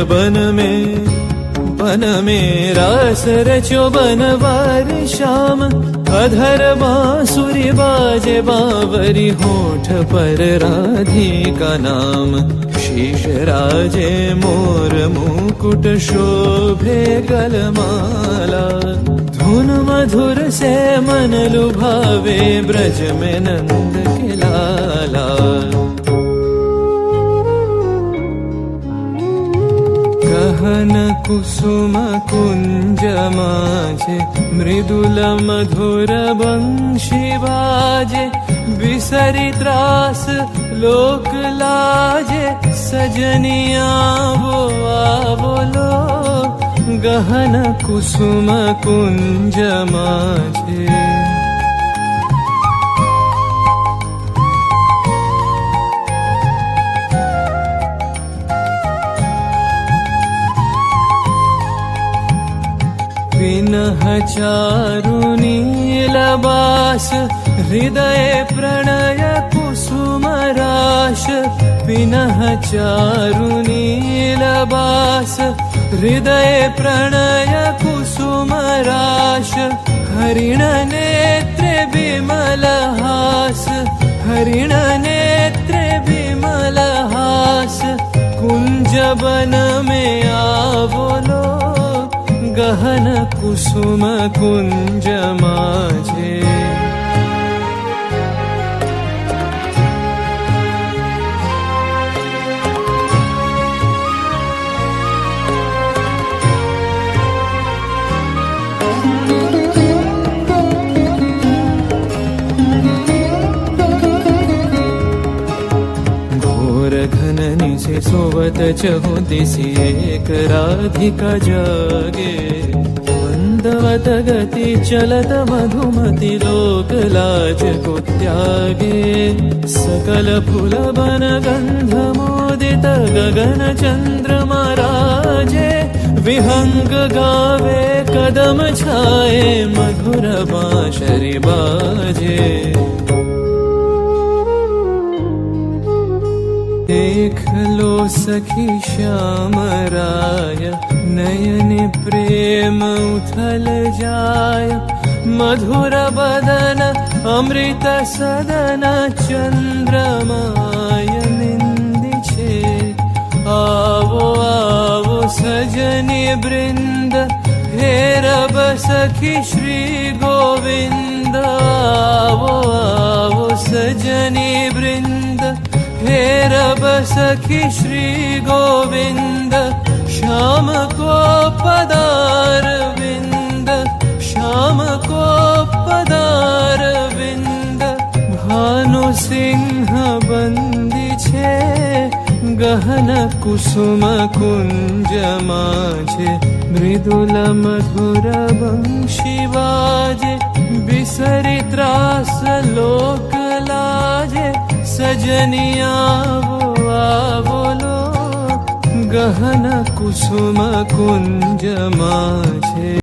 बन में रास रचो बनवार श्याम। अधर बांसुरी बाजे बावरी, होठ पर राधिका नाम। शीश राजे मोर मुकुट शोभे गलमाला। धुन मधुर से मन लुभावे, ब्रज में नंद के लाला। गहन कुसुम कुंज माझे, मृदुल मधुर बंशी बाजे। बिसरी त्रास लोक लाजे, सजनिया वो आवलो। गहन कुसुम कुंज माझे। विनह चारु नीलबास, हृदय प्रणय कुसुम राश। विनह चारु नीलबास, हृदय प्रणय कुसुम राश। हरिण नेत्रे विमल हास, हरिण नेत्रे विमल हास। कुंज बन में आवलो, गहन कुसुम कुंज माझे। घोर घननी से सोवत चहु दिसी, एक राधिका जागे। मंदवत गति चलत मधुमति, लोक लाज को त्यागे। सकल फूल बन गंध मोदित, गगन चंद्रमा राजे। विहंग गावे कदम छाए, मधुर बांसुरी बाजे। देख लो सखी श्याम राय, नयन प्रेम उथल जाय। मधुर बदन अमृत सदन, चंद्रमाय निंदिछे। आवो आवो सजनी वृंद, हेरब सखी श्री गोविंद। आवो आवो सजनी वृंद, हेरब सखी श्री गोविंद। श्याम को पदार विंद, श्याम को पदार विंद। भानु सिंह बंदी छे, गहन कुसुम कुंज माझे। मृदुल मधुर बंशी बाजे, बिसरी त्रास लोक लाजे। सजनिया वो आवलो, गहन कुसुम कुंज माझे।